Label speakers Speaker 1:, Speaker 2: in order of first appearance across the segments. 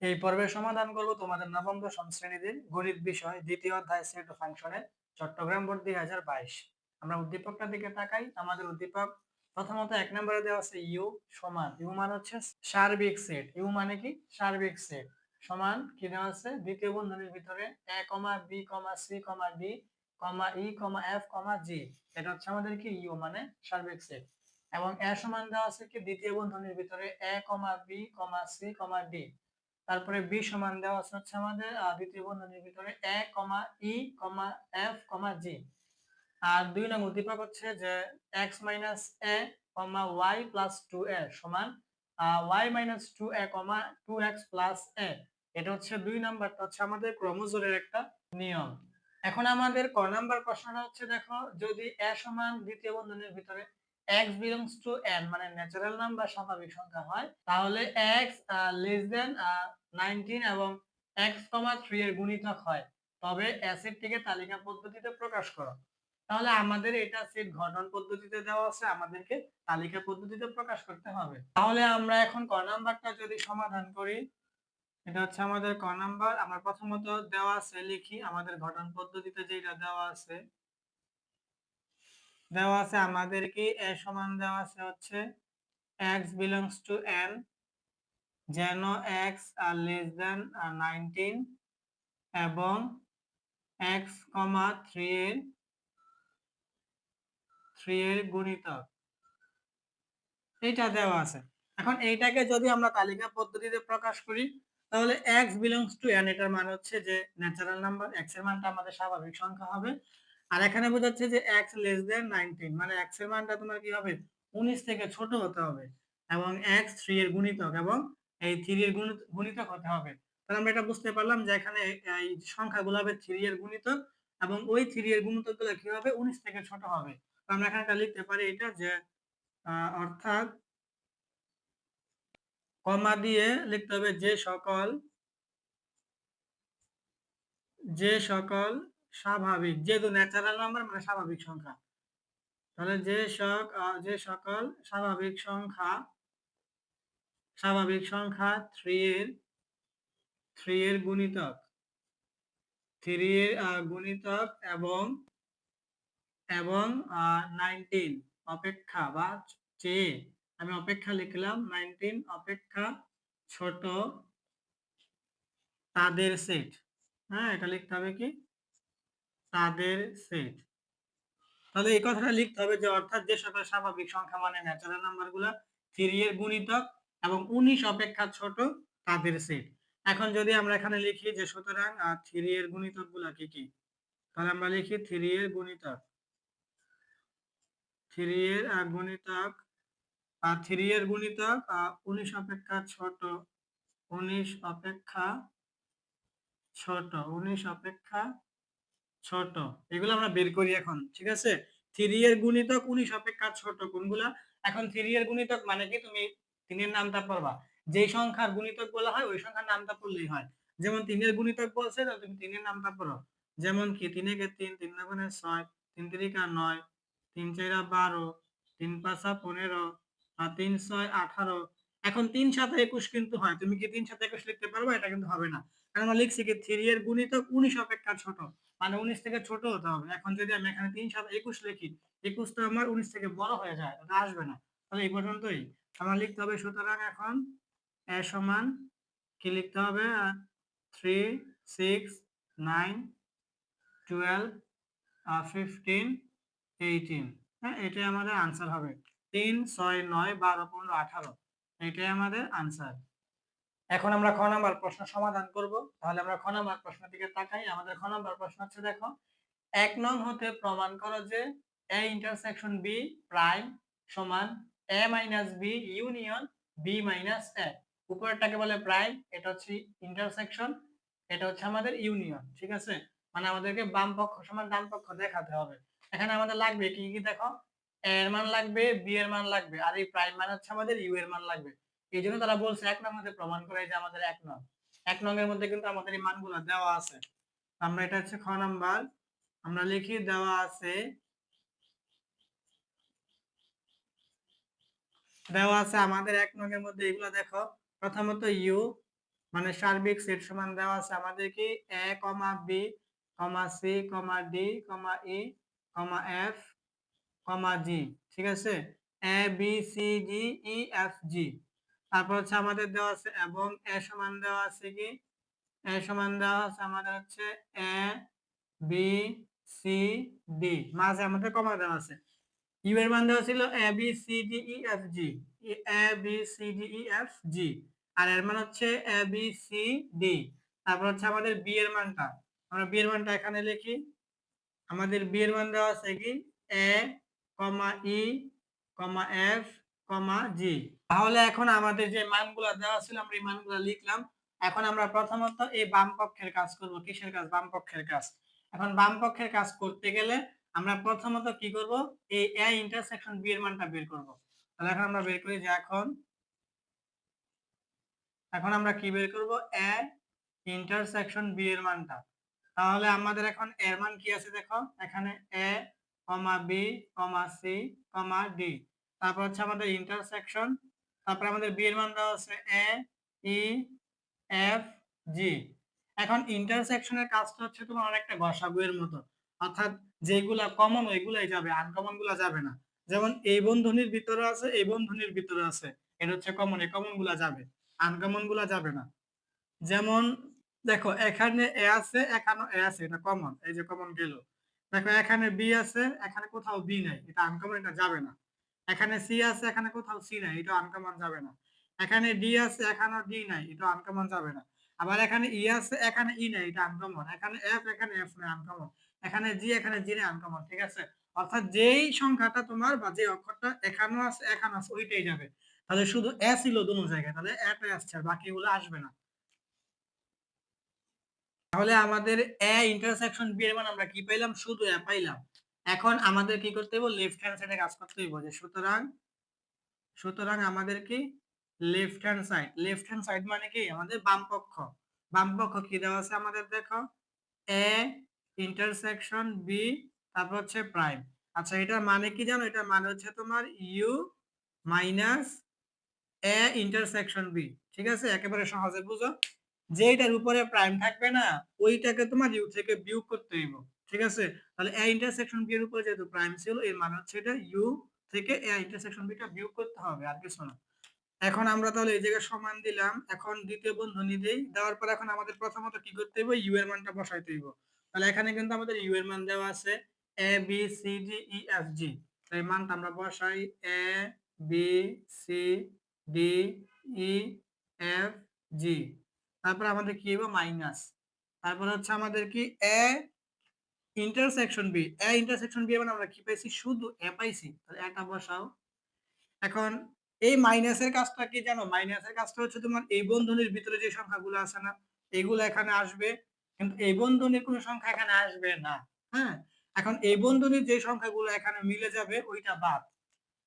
Speaker 1: এই পর্বের সমাধান করব তোমাদের নবম দশম শ্রেণীদের গণিত বিষয় দ্বিতীয় অধ্যায় সেট ও ফাংশনের চট্টগ্রাম বোর্ড 2022। আমরা উদ্দীপকটার দিকে তাকাই। আমাদের উদ্দীপক প্রথমত এক নম্বরে দেওয়া আছে ইউ সমান, ইউ মানে হচ্ছে সার্বিক সেট। ইউ মানে কি? সার্বিক সেট। সমান কি দেওয়া আছে? দ্বিতীয় বন্ধনীর ভিতরে a, b, c, d, e, f, g। এটা হচ্ছে আমাদের কি ইউ মানে সার্বিক সেট। এবং a সমান দেওয়া আছে কি দ্বিতীয় বন্ধনীর ভিতরে a, b, c, d। তারপরে b সমান দেওয়া আছে হচ্ছে আমাদের দ্বিতীয় বন্ধনীর ভিতরে a, e, f, g। আর 2 নং উদ্দীপক হচ্ছে যে x - a, y + 2a সমান y - 2a, 2x + a। এটা হচ্ছে 2 নাম্বারটা হচ্ছে আমাদের ক্রমজোড়ের একটা নিয়ম। এখন আমাদের ক নাম্বার প্রশ্নটা হচ্ছে, দেখো যদি a সমান দ্বিতীয় বন্ধনীর ভিতরে x belongs to n মানে ন্যাচারাল নাম্বার স্বাভাবিক সংখ্যা হয়, তাহলে x less than 19 এবং x, 3 এর গুণিতক হয়, তবে অ্যাসিডটিকে তালিকা পদ্ধতিতে প্রকাশ করো। তাহলে আমাদের এটা সেট গঠন পদ্ধতিতে দেওয়া আছে, আমাদেরকে তালিকা পদ্ধতিতে প্রকাশ করতে হবে। তাহলে আমরা এখন ক নাম্বারটা যদি সমাধান করি, এটা হচ্ছে আমাদের ক নাম্বার। আমরা প্রথমত দেওয়া আছে লিখি আমাদের গঠন পদ্ধতিতে যেটা দেওয়া আছে আমাদের কি a সমান দেওয়া আছে হচ্ছে x belongs to n, যেন x less than 19 এবং x, 3 এর গুণিতক এইটা দেওয়া আছে। এখন এইটাকে যদি আমরা তালিকা পদ্ধতিতে প্রকাশ করি, তাহলে x belongs to n এটার মানে হচ্ছে যে ন্যাচারাল নাম্বার, x এর মানটা আমাদের স্বাভাবিক সংখ্যা হবে। আর এখানে বোঝাচ্ছে যে x less than 19 মানে x এর মানটা তোমার কি হবে? 19 থেকে ছোট হতে হবে, এবং x 3 এর গুণিতক, এবং এই 3 এর গুণিতক হতে হবে। তাহলে আমরা এটা বুঝতে পারলাম যে এখানে এই সংখ্যাগুলো হবে 3 এর গুণিতক, এবং ওই 3 এর গুণিতকগুলো কি হবে? 19 থেকে ছোট হবে। তো আমরা এখানে এটা লিখতে পারি এটা যে অর্থাৎ কমা দিয়ে লিখতে হবে যে সকল স্বাভাবিক, যেহেতু ন্যাচারাল নাম্বার মানে স্বাভাবিক সংখ্যা, তাহলে যে সকল স্বাভাবিক সংখ্যা 3 এর গুণিতক, গুণিতক এবং 19 অপেক্ষা বা চেয়ে, আমি অপেক্ষা লিখলাম, 19 অপেক্ষা ছোট তাদের সেট। হ্যাঁ, এটা লিখতে হবে কি? তাদের সেট। তাহলে এই কথাটা লিখতে হবে যে অর্থাৎ যে সকল স্বাভাবিক সংখ্যা মানে ন্যাচারাল নাম্বারগুলা 3 এর গুণিতক এবং 19 অপেক্ষা ছোট তাদের সেট। এখন যদি আমরা এখানে লিখি যে সুতরাং 3 এর গুণিতকগুলা কি কি, তাহলে আমরা লিখি 3 এর গুণিতক, 3 এর গুণিতক 3 এর গুণিতক 19 অপেক্ষা ছোট, 19 অপেক্ষা ছোট, 19 অপেক্ষা ছোট, এগুলো আমরা বের করি এখন। ঠিক আছে, 3 এর গুণিতক 19 অপেক্ষা ছোট কোনগুলা? এখন 3 এর গুণিতক মানে কি, তুমি 3 এর নামটা পড়বা, যেই সংখ্যার গুণিতক বলা হয় ওই সংখ্যার নামটা পড়লেই হয়। যেমন 3 এর গুণিতক বলছে, তো তুমি 3 এর নামটা পড়ো। যেমন কি 3 একে 3, 3 দুগুণে 6, 3 তিরিকা 9, 3 চাইরা 12, 3 পাঁচা 15, আর 3 6 18। এখন 3 7 21 কিন্তু হয়, তুমি কি 3 7 21 লিখতে পারবে? এটা কিন্তু হবে না, কারণ আমরা লিখছি কি 3 এর গুণিতক 19 অপেক্ষা ছোট, মানে 19 থেকে ছোট হতে হবে। এখন যদি আমি এখানে 3 7 21 লিখি, 21 তো আমার 19 থেকে বড় হয়ে যায়, ওটা আসবে না। তাহলে এই পর্যন্তই আমার লিখতে হবে। সুতরাং এখন a সমান কি লিখতে হবে? 3 6 9 12 15 18। হ্যাঁ, এটাই আমাদের আনসার হবে। 3 6 9 12 15 18, এটাই আমাদের আনসার। এখন আমরা খ নাম্বার প্রশ্ন সমাধান করব। তাহলে আমরা খ নাম্বার প্রশ্নের দিকে তাকাই। আমাদের খ নাম্বার প্রশ্ন হচ্ছে, দেখো 1 নং হতে প্রমাণ করো যে a ইন্টারসেকশন b প্রাইম সমান a b union b a। উপরেরটাকে বলে প্রাইম, এটা হচ্ছে ইন্টারসেকশন, এটা হচ্ছে আমাদের ইউনিয়ন। ঠিক আছে, মানে আমাদেরকে বাম পক্ষ সমান ডান পক্ষ দেখাতে হবে। এখানে আমাদের লাগবে কি কি? দেখো, a এর মান লাগবে, b এর মান লাগবে, আর এই প্রাইম মানে হচ্ছে আমাদের u এর মান লাগবে। এই জন্য তারা বলছে 1 নং হতে প্রমাণ করে যে আমাদের 1 নং এর মধ্যে কিন্তু আমাদের এই মানগুলো দেওয়া আছে। আমরা এটা হচ্ছে খ নাম্বার, আমরা লিখি দেওয়া আছে আমাদের 1 নং এর মধ্যে এগুলো। দেখো প্রথমত ইউ, মানে সার্বিক সেট সমান দেওয়া আছে আমাদের কি A comma B comma C comma D comma E comma F comma G. ঠিক আছে, A B C D E F G. তারপর হচ্ছে আমাদের দেওয়া আছে এবং এ সমান দেওয়া আছে কি এ সমান দেওয়া আছে আমাদের হচ্ছে এ বি সি ডি, মাঝে আমাদের কমা দেওয়া আছে। ইউ এর মান দেওয়া ছিল A B C D E F G, A B C D E F G, আর এর মান হচ্ছে এ বি সি ডি। তারপর হচ্ছে আমাদের বি এর মানটা, আমরা বি এর মানটা এখানে লিখি। আমাদের বি এর মান দেওয়া আছে কি A comma E comma F comma জি। তাহলে এখন আমাদের যে মানগুলো দেওয়া ছিল আমরা এই মানগুলো লিখলাম। এখন আমরা প্রথমত এই বাম পক্ষের কাজ করব। কিসের কাজ? বাম পক্ষের কাজ। এখন বাম পক্ষের কাজ করতে গেলে আমরা প্রথমত কি করব, এই এ ইন্টারসেকশন বি এর মানটা বের করব। তাহলে এখন আমরা বের করি যে এখন আমরা কি বের করব, এ ইন্টারসেকশন বি এর মানটা। তাহলে আমাদের এখন এর মান কি আছে দেখো, এখানে এ comma B comma C comma D, তারপর হচ্ছে আমাদের ইন্টারসেকশন, তারপর আমাদের বি এর মান দেওয়া আছে এ ই এফ জি। এখন ইন্টারসেকশনের কাজটা হচ্ছে তোমার অনেকটা গসাগুয়ের মতো, অর্থাৎ যেগুলা কমন ওইগুলাই যাবে, আনকমন গুলা যাবে না। যেমন এই বন্ধনীর ভিতরে আছে, এই বন্ধনীর ভিতরে আছে, এটা হচ্ছে কমন, এই কমন গুলা যাবে, আনকমন গুলা যাবে না। যেমন দেখো এখানে এ আছে, এখানে এ আছে, এটা কমন, এই যে কমন গেল। দেখো এখানে বি আছে, এখানে কোথাও বি নাই, এটা আনকমন, এটা যাবে না। এখানে সি আছে, এখানে কোথাও সি নাই, এটা আনকমন যাবে না। এখানে ডি আছে, এখানে ডি নাই, এটা আনকমন যাবে না। আবার এখানে ই আছে, এখানে ই নাই, এটা আনকমন। এখানে এফ নাই, আনকমন। এখানে জি নাই, আনকমন। ঠিক আছে, অর্থাৎ যেই সংখ্যাটা তোমার বা যে অক্ষরটা এখানেও আছে এখানে আছে ওইটাই যাবে। তাহলে শুধু এ ছিল দুটো জায়গায়, তাহলে এটাই আসছে, আর বাকিগুলো আসবে না। তাহলে আমাদের এ ইন্টারসেকশন বি এর মান আমরা কি পাইলাম, শুধু এ পাইলাম। এখন আমাদের কি করতে হবে, লেফট হ্যান্ড সাইডে কাজ করতে হবে, যে সুতরাং সুতরাং আমাদের কি লেফট হ্যান্ড সাইড মানে কি আমাদের বাম পক্ষ। বাম পক্ষ কি দেওয়া আছে আমাদের দেখো, এ ইন্টারসেকশন বি, তারপর হচ্ছে প্রাইম। আচ্ছা এটার মানে কি জানো, এটার মানে হচ্ছে তোমার U minus A intersection B. ঠিক আছে, একেবারে সহজে বুঝো, যেটার উপরে প্রাইম থাকবে না ওইটাকে তোমার ইউ থেকে বিয়োগ করতে হইব। ঠিক আছে, তাহলে এ ইন্টারসেকশন বি এর উপরে যেহেতু প্রাইম ছিল, এর মানে হচ্ছে এটা ইউ থেকে এ ইন্টারসেকশন বিটা বিয়োগ করতে হবে, আর কিছু না। এখন আমরা তাহলে এই জায়গায় সমান দিলাম, এখন দ্বিতীয় বন্ধনী দেই, দেওয়ার পর এখন আমাদের প্রথমত কি করতে হবে, ইউ এর মানটা বসাইতে হইব। তাহলে এখানে কিন্তু আমাদের ইউ এর মান দেওয়া আছে A B C D E F G. এই মানটা আমরা বসাই, A B C D E F G. তারপর আমাদের কি হইব, মাইনাস। তারপর হচ্ছে আমাদের কি A intersection B. A intersection B মানে আমরা কি পাইছি, শুধু এ পাইছি, তাহলে এটা বসাও। এখন এই মাইনাসের কাজটা কি জানো, মাইনাসের কাজটা হচ্ছে তোমার এই বন্ধনীর ভিতরে যে সংখ্যাগুলো আছে না এগুলো এখানে আসবে, কিন্তু এই বন্ধনীর কোনো সংখ্যা এখানে আসবে না। হ্যাঁ, এখন এই বন্ধনীর যে সংখ্যাগুলো এখানে মিলে যাবে ওইটা বাদ।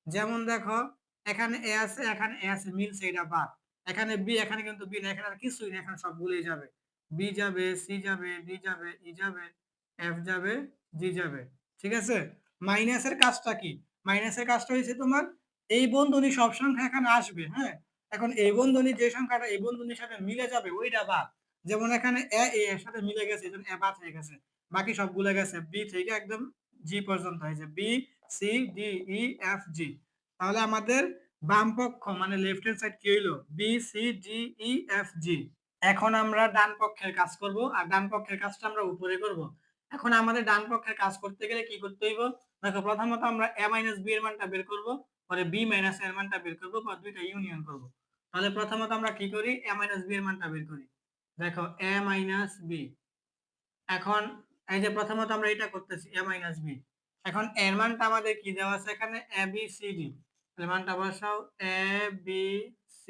Speaker 1: যেমন দেখো এখানে এ আছে, এখানে এ আছে, মিলছে, এটা বাদ। এখানে বি, এখানে কিন্তু বি না, এখানে আর কিছুই না, এখানে সব ভুলেই যাবে। বি যাবে, সি যাবে, ডি যাবে, ই যাবে, এফ যাবে, জি যাবে। ঠিক আছে, মাইনাসের কাজটা কি, মাইনাসের কাজটা হচ্ছে তোমার এই বন্ধনী সব সংখ্যা এখানে আসবে। হ্যাঁ, এখন এই বন্ধনী যে সংখ্যাটা এই বন্ধনীর সাথে মিলে যাবে ওইটা বাদ। যেমন এখানে এ এর সাথে মিলে গেছে, এই জন্য এ বাদ হয়ে গেছে, বাকি সবগুলো গেছে বি থেকে একদম জি পর্যন্ত হয়েছে, B C D E F G. তাহলে আমাদের বাম পক্ষ মানে লেফট হ্যান্ড সাইড কি হইলো, B C D E F G. এখন আমরা ডান পক্ষের কাজ করব, আর ডান পক্ষের কাজটা আমরা উপরে করব। এখন আমাদের ডান পক্ষের কাজ করতে গেলে কি করতে হইব, দেখো প্রথমত আমরা a মাইনাস বি এর মানটা বের করব, পরে b মাইনাস এর মানটা বের করব, পরে দুইটা ইউনিয়ন করব। তাহলে প্রথমত আমরা কি করি, a মাইনাস বি এর মানটা বের করি। দেখো a মাইনাস বি, এখন এই যে প্রথমত আমরা এটা করতেছি a মাইনাস বি। এখন এর মানটা আমাদের কি দেওয়া আছে এখানে, a b c d। এর মানটা বসাও a b c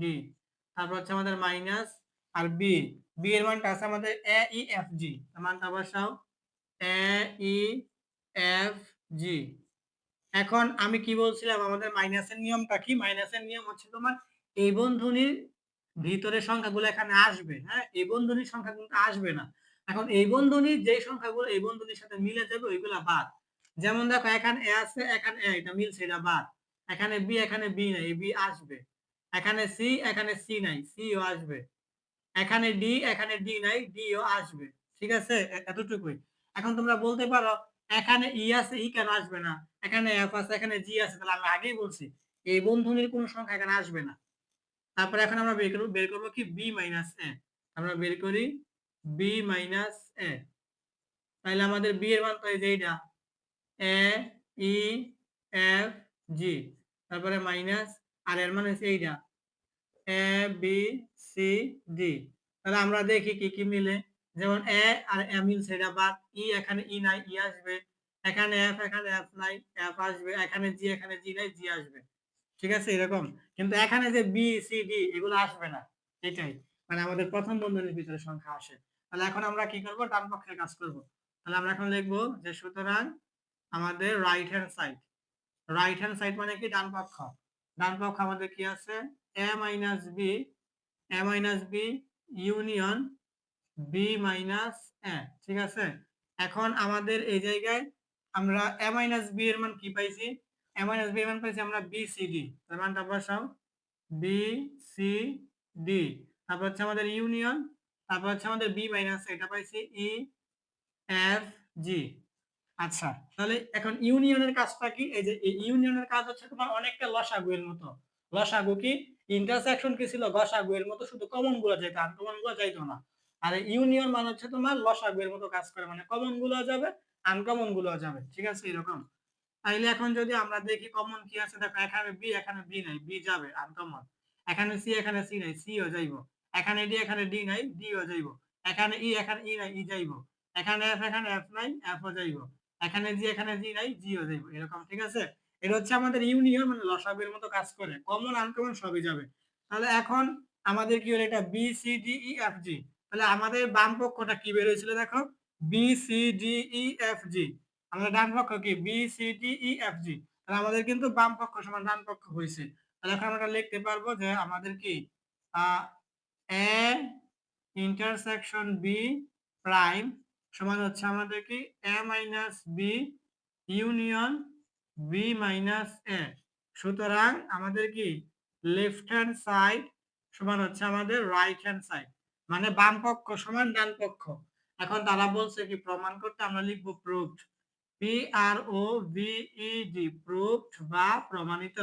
Speaker 1: d, তারপর হচ্ছে আমাদের মাইনাস, আর বি, বি এর মানটা আছে আমাদের a e f g। এর মানটা বসাও a e f g। এখন আমি কি বলছিলাম, আমাদের মাইনাসের নিয়মটা কি, মাইনাসের নিয়ম হচ্ছে তোমার এই বন্ধনীর ভিতরে সংখ্যাগুলো এখানে আসবে। হ্যাঁ, এই বন্ধনীর সংখ্যা কিন্তু আসবে না। এখন এই বন্ধনীর যে সংখ্যাগুলো এই বন্ধনীর সাথে মিলে যাবে ওইগুলা বাদ। যেমন দেখো এখানে এ আছে, এখানে এ, এটা মিলছে, এটা বাদ। এখানে বি, এখানে বি নাই, এই বি আসবে। এখানে সি, এখানে সি নাই, সি ও আসবে। এখানে ডি, এখানে ডি নাই, ডিও আসবে। ঠিক আছে? এতটুকুই। এখন তোমরা বলতে পারো এখানে ই আছে, ই কেন আসবে না? এখানে এফ আছে, এখানে জি আছে। তাহলে আমি আগেই বলছি এই বন্ধনীর কোনো সংখ্যা এখানে আসবে না। তারপরে এখন আমরা বের করব কি বি মাইনাস এ। আমরা বের করি বি মাইনাস এ। তাহলে আমাদের বি এর মান তো এই যে এইটা এ ই এফ জি, তারপরে মাইনাস আর এর মান হচ্ছে এইটা এ বি সি ডি। তাহলে আমরা দেখি কি কি মিলে। যেমন এ আর এ মিলছে, এটা বাদ। ই এখানে ই নাই, ই আসবে। এখানে এফ নাই, এফ আসবে। এখানে জি নাই, জি আসবে। ঠিক আছে এরকম। কিন্তু এখানে যে বি সি ডি এগুলো আসবে না। এটাই মানে আমাদের প্রথম বন্ধনীর ভিতরে সংখ্যা আসে। তাহলে এখন আমরা কি করব, ডান পক্ষের কাজ করব। তাহলে আমরা এখন লিখবো যে সুতরাং আমাদের রাইট হ্যান্ড সাইড মানে কি ডান পক্ষ। ডান পক্ষ আমাদের কি আছে A minus B, A minus B union B minus A. ঠিক আছে। এখন আমাদের এই জায়গায় আমরা এ মাইনাস বি এর মান কি পাইছি, এ মাইনাস বি এর মান পাইছি আমরা বি সি ডি। তার মানটা বসাও বি সি ডি। তারপর হচ্ছে আমাদের ইউনিয়ন, তারপর হচ্ছে আমাদের বি মাইনাস এটা পাইছি ই এফ জি। আচ্ছা, তাহলে এখন ইউনিয়নের কাজটা কি? এই যে এই ইউনিয়নের কাজ হচ্ছে তোমার অনেকটা লসাগু এর মতো। লসাগু কি ইন্টারসেকশন কি ছিল গসাগু এর মতো, শুধু কমন গুলো যেত, আনকমন গুলো যাইতো না। আর ইউনিয়ন মানে হচ্ছে তোমার লসাগু এর মতো কাজ করে, মানে কমন গুলো যাবে, আনকমন গুলো যাবে। ঠিক আছে এরকম। তাইলে এখন যদি আমরা দেখি কমন কি আছে, দেখো এখানে বি নাই, বি যাবে আনকমন। এখানে সি নাই, সিও যাইব। এখানে ডি নাই, ডিও যাইব। এখানে ই নাই, ই যাইব। এখানে এফ নাই, এফও যাইব। এখানে জি নাই, জিও যাইব। এরকম। ঠিক আছে। এটা হচ্ছে আমাদের ইউনিয়ন, মানে লসাগুর মতো কাজ করে, কমন আনকমন সবই যাবে। তাহলে এখন আমাদের কি হলো, এটা B C D E F G. তাহলে আমাদের বাম পক্ষটা কি বের হয়েছিল দেখো, B C D E F G. আমাদের ডান পক্ষ কি B C D E F G. তাহলে আমাদের কিন্তু বাম পক্ষ সমান ডান পক্ষ হয়েছে। তাহলে এখন আমরা লিখতে পারবো যে আমাদের কি এ ইন্টারসেকশন বি প্রাইম সমান হচ্ছে আমাদের কি A minus B union B minus A. সুতরাং আমাদের কি লেফট হ্যান্ড সাইড সমান হচ্ছে আমাদের রাইট হ্যান্ড সাইড, মানে বাম পক্ষ সমান ডান পক্ষ। এখন তারা বলছে কি প্রমাণ করতে, আমরা লিখবো প্রুভড। পি আর ও ভি ই ডি, প্রুভড বা প্রমাণিত।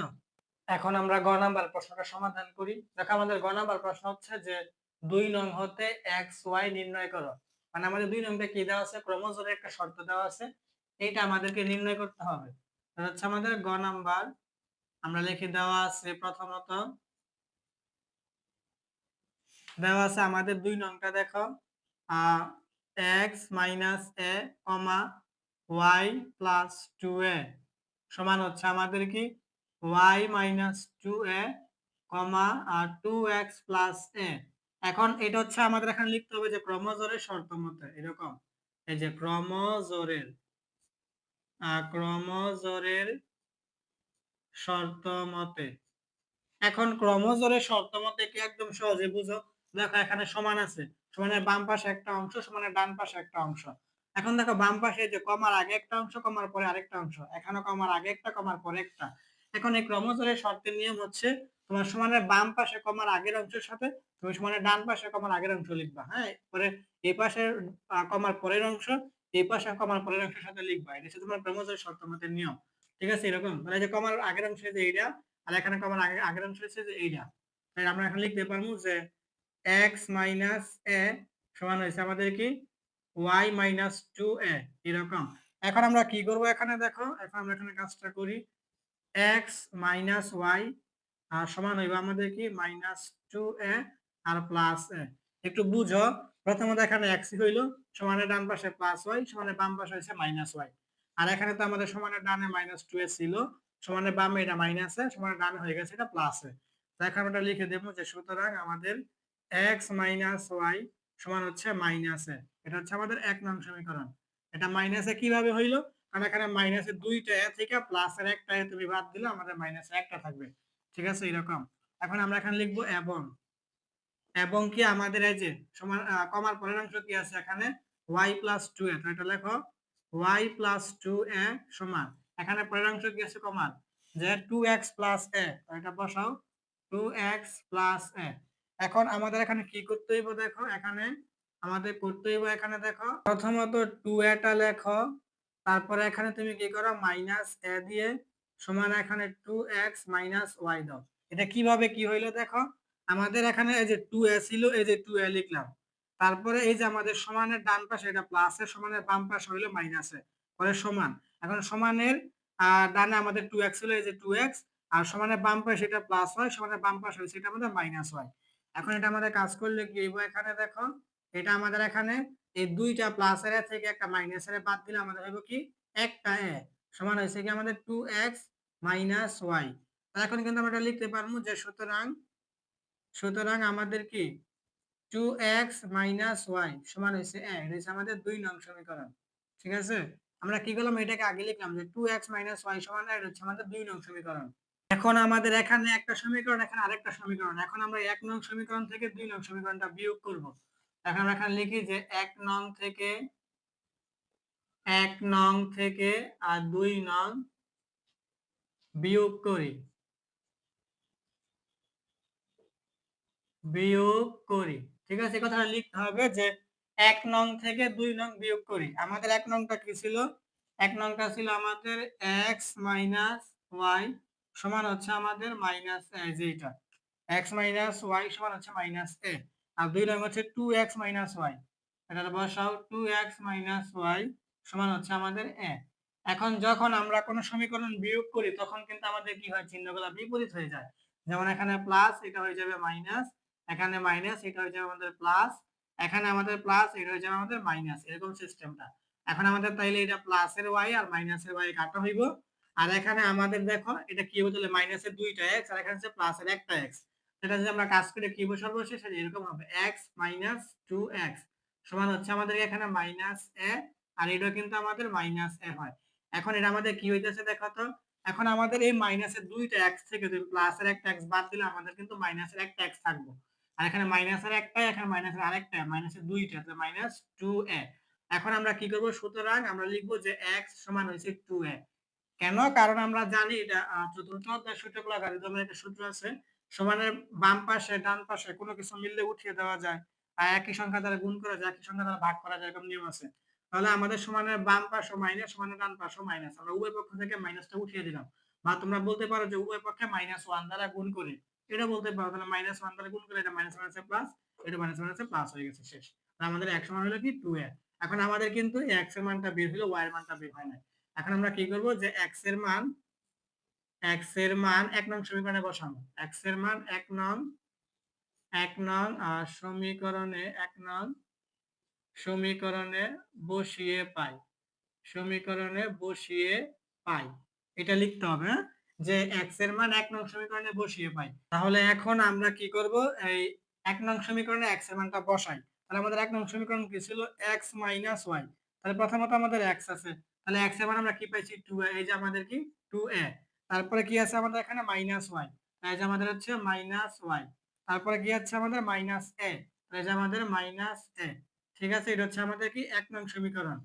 Speaker 1: এখন আমরা গ নাম্বার প্রশ্নটা সমাধান করি। দেখো আমাদের গ নাম্বার প্রশ্ন হচ্ছে যে 2 নং হতে এক্স ওয়াই নির্ণয় করো। মানে আমাদের 2 নংটা কি দেওয়া আছে, ক্রমজোরের একটা শর্ত দেওয়া আছে, এইটা আমাদেরকে নির্ণয় করতে হবে। তাহলে হচ্ছে আমাদের গ নাম্বার আমরা লিখে দেওয়া আছে, প্রথমত দেওয়া আছে আমাদের 2 নংটা দেখো এক্স মাইনাস এ কমা ওয়াই প্লাস 2a সমান হচ্ছে আমাদের কি ওয়াই মাইনাস 2a কমা আর 2x প্লাস এ। এখন এটা হচ্ছে আমাদের এখানে লিখতে হবে যে ক্রমজোরের শর্ত মতে এরকম। এই যে ক্রমজোরের শর্ত মতে। এখন ক্রমজোরের শর্ত মতে কি একদম সহজে বুঝো। দেখো এখানে সমান আছে, সমানের বাম পাশে একটা অংশ, সমানের ডান পাশে একটা অংশ। এখন দেখো বাম পাশে যে কমার আগে একটা অংশ, কমার পরে আরেকটা অংশ, এখানে কমার আগে একটা, কমার পরে একটা। এখন এই ক্রমজোরের শর্তের নিয়ম হচ্ছে তোমার সমানের বাম পাশে কমার আগের অংশের সাথে তুমি সমানের ডান পাশে কমার আগের অংশ লিখবা। হ্যাঁ, পরে এই পাশে কমার পরের অংশ এই পাশে কমার পরের অংশের সাথে লিখবা। এটা হচ্ছে তোমার ক্রমজোরের শর্ত মতে নিয়ম। ঠিক আছে এরকম। মানে যে কমার আগের অংশ যে এইটা, আর এখানে কমার আগের অংশ হচ্ছে যে এইটা। তাই আমরা এখন লিখতে পারবো যে x মাইনাস এ সমান হয়েছে আমাদের কি y মাইনাস 2a এরকম। এখন আমরা কি করব, এখানে দেখো এখন আমরা এখানে কাজটা করি x মাইনাস y আর সমান হইবে আমাদের কি minus 2a R plus a। একটু বুঝো, প্রথমত এখানে x হইলো, সমানের ডান পাশে প্লাস y, সমানের বাম পাশে হচ্ছে মাইনাস y। আর এখানে তো আমাদের সমানের ডানে মাইনাস 2a ছিল, সমানের বামে এটা মাইনাস এ, সমানের ডানে হয়ে গেছে এটা প্লাস এ। তো এখন আমরা লিখে দেবো যে সুতরাং আমাদের x মাইনাস y সমান হচ্ছে মাইনাস এ। এটা হচ্ছে আমাদের 1 নং সমীকরণ। এটা মাইনাসে কিভাবে হইলো, কারণ এখানে মাইনাসে দুইটা এ থেকে প্লাসের একটা এ তুমি বাদ দিলে আমাদের মাইনাসে একটা থাকবে। ঠিক আছে এরকম। এখন আমরা এখানে লিখবো এবং, এবং কি আমাদের এই যে সমান কমার পরের অংশ কি আছে এখানে y প্লাস 2a। তো এটা লেখো y প্লাস 2a সমান, এখানে পরের অংশ কি আছে কমার, যে 2x প্লাস a। তো এটা বসাও 2x প্লাস a। এখন আমাদের এখানে কি করতে হইব দেখো, এখানে আমাদের করতে হইব, এখানে দেখো প্রথমত 2a টা লেখো, তারপরে এখানে তুমি কি করো মাইনাস a দিয়ে সমান এখানে 2x মাইনাস y দাও। এটা কিভাবে কি হইলো দেখো, আমাদের এখানে এই যে 2a ছিল, এই যে 2a লিখলাম, তারপরে এই যে আমাদের সমানের ডান পাশে এটা প্লাসের, সমানের বাম পাশে হইলো মাইনাসে, পরে সমান। এখন সমানের ডানে আমাদের 2x ছিল, এই যে 2x, আর সমানের বাম পাশে এটা প্লাস হয়, সমানের বাম পাশে হয়েছে এটা আমাদের মাইনাস হয়। এখন এটা আমাদের কাজ করলে কি হইব, এখানে দেখো এটা আমাদের এখানে এই দুইটা প্লাসের থেকে একটা মাইনাসের বাদ দিলে আমাদের হইব কি একটা এ সমান হয়েছে কি আমাদের 2x মাইনাস ওয়াই। এখন কিন্তু আমরা এটা লিখতে পারবো যে সুতরাং সুতরাং আমাদের কি 2x মাইনাস ওয়াই সমান হয়েছে এ, এটা হচ্ছে আমাদের 2 নং সমীকরণ। ঠিক আছে, আমরা কি করলাম, এটাকে আগে লিখলাম যে 2x মাইনাস ওয়াই সমান এটা হচ্ছে আমাদের 2 নং সমীকরণ। এখন আমাদের এখানে একটা সমীকরণ, এখানে আরেকটা সমীকরণ, এখন আমরা 1 নং সমীকরণ থেকে 2 নং সমীকরণটা বিয়োগ করব। এখন আমরা এখানে লিখি যে 1 নং থেকে 1 নং থেকে আর 2 নং বিয়োগ করি, বিয়োগ করি। ঠিক আছে, কথাটা লিখতে হবে যে 1 নং থেকে 2 নং বিয়োগ করি। আমাদের 1 নংটা কি ছিল, 1 নংটা ছিল আমাদের x মাইনাস ওয়াই সমান হচ্ছে আমাদের মাইনাস যেটা x মাইনাস ওয়াই সমান হচ্ছে মাইনাস এ, আর 2 নং হচ্ছে 2x মাইনাস ওয়াই। এটা বসাও 2x মাইনাস ওয়াই সমান হচ্ছে আমাদের এ। এখন যখন আমরা কোনো সমীকরণ বিয়োগ করি তখন কিন্তু আমাদের কি হয়, চিহ্নগুলো বিপরীত হয়ে যায়। যেমন এখানে প্লাস, এটা হয়ে যাবে মাইনাস, এখানে মাইনাস, এটা হয়ে যাবে আমাদের প্লাস, এখানে আমাদের প্লাস, এটা হয়ে যাবে আমাদের মাইনাস, এরকম সিস্টেমটা। এখন আমাদের তাইলে এটা প্লাসের ওয়াই আর মাইনাসের ওয়াই কাটা হইব। আর এখানে আমাদের দেখো এটা কি হবে, তাহলে মাইনাসের 2টা এক্স আর এখানে হচ্ছে প্লাসের একটা এক্স। এটা যদি আমরা কাজ করে কি বসাবো, সেটা এরকম হবে এক্স মাইনাস 2x সমান হচ্ছে আমাদের এখানে মাইনাস এ, আর এটা কিন্তু আমাদের মাইনাস এ হয়। এখন এটা আমাদের কি হইতেছে দেখো তো, এখন আমাদের এই মাইনাসের 2টা এক্স থেকে তুমি প্লাসের একটা এক্স বাদ দিলে আমাদের কিন্তু মাইনাসের একটা এক্স থাকবে। আর এখানে মাইনাসের একটা, এখানে মাইনাসের আরেকটা, মাইনাসের 2টা, তাহলে মাইনাস 2a। এখন আমরা কি করব, সুতরাং আমরা লিখবো যে x সমান হয়েছে 2a। কেন, কারণ আমরা জানি এটা চতুর্থ অধ্যায় সূত্রগুলো গাণিতিক একটা সূত্র আছে, সমানের বাম পাশে ডান পাশে কোনো কিছু মিললে উঠিয়ে দেওয়া যায়, আর একই সংখ্যা দ্বারা গুণ করা যায়, একই সংখ্যা দ্বারা ভাগ করা যায়, এরকম নিয়ম আছে। তাহলে আমাদের সমানের বাম পাশে মাইনাস, সমানের ডান পাশে মাইনাস, আমরা উভয় পক্ষ থেকে মাইনাসটা উঠিয়ে দিলাম। বা তোমরা বলতে পারো যে উভয় পক্ষে -1 দ্বারা গুণ করে, এটা বলতে পারো। তাহলে -1 দ্বারা গুণ করে এটা মাইনাস মাইনাসে প্লাস, এটা মাইনাস মাইনাসে প্লাস হয়ে গেছে, শেষ। আমাদের এক সমান হলো কি 2a। এখন আমাদের কিন্তু x এর মানটা বের হলো, y এর মানটা বের হয় না। এখন আমরা কি করব, যে x এর মান 1 নং সমীকরণে বসাবো। x এর মান 1 নং সমীকরণে 1 নং সমীকরণে বসিয়ে পাই, সমীকরণে বসিয়ে পাই, এটা লিখতে হবে, হ্যাঁ? যে x এর মান 1 নং সমীকরণে বসিয়ে পাই। তাহলে এখন আমরা কি করব, এই 1 নং সমীকরণে x এর মানটা বসাই। তাহলে আমাদের 1 নং সমীকরণ কি ছিল, x মাইনাস ওয়াই। তাহলে প্রথমত আমাদের x আছে, তাহলে x এর মান আমরা কি পাইছি 2a, এই যে আমাদের কি 2a। তারপরে কি আছে আমাদের এখানে মাইনাস ওয়াই, এই যে আমাদের হচ্ছে মাইনাস ওয়াই। তারপরে কি আছে আমাদের মাইনাস a, এই যে আমাদের মাইনাস a। ঠিক আছে, এটা হচ্ছে আমাদের কি 1 নং সমীকরণ।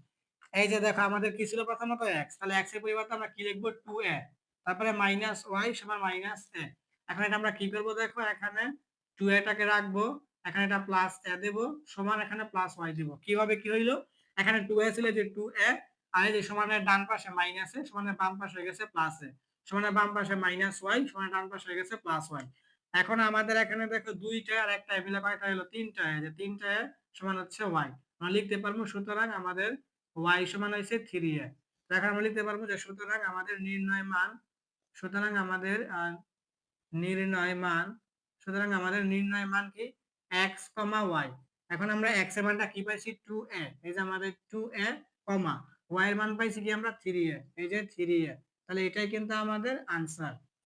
Speaker 1: এই যে দেখো আমাদের কি ছিল প্রথমত x, তাহলে x এর পরিবর্তে আমরা কি লিখবো 2a, তারপরে মাইনাস ওয়াই সমান মাইনাস a। এখন এটা আমরা কি করব দেখো, এখানে 2a টাকে রাখবো, এখানে এটা প্লাস a দেব, সমান এখানে প্লাস y দিব। কিভাবে কি হইলো, এখানে 2a ছিল যে 2a, আর এই যে সমানের ডান পাশে মাইনাস এ, সমানের বাম পাশে হয়ে গেছে প্লাস এ, সমানের বাম পাশে মাইনাস y, সমানের ডান পাশে হয়ে গেছে প্লাস y। এখন আমাদের এখানে দেখো 2টা আর একটা মিলে কয়টা হলো 3টা, এই যে 3টা সমান হচ্ছে y। আমরা লিখতে পারবো সুতরাং আমাদের y সমান হয়েছে 3a। এখন আমরা লিখতে পারবো যে সুতরাং আমাদের নির্ণয় মান, সুতরাং আমাদের নির্ণয় মান, সুতরাং আমাদের নির্ণয় মান কি x, y। এখন আমরা x এর মানটা কি পাইছি 2a, এই যে আমাদের 2a, y এর মান পাইছি কি আমরা 3a, এই যে 3a। তাহলে এটাই কিন্তু আমাদের আনসার।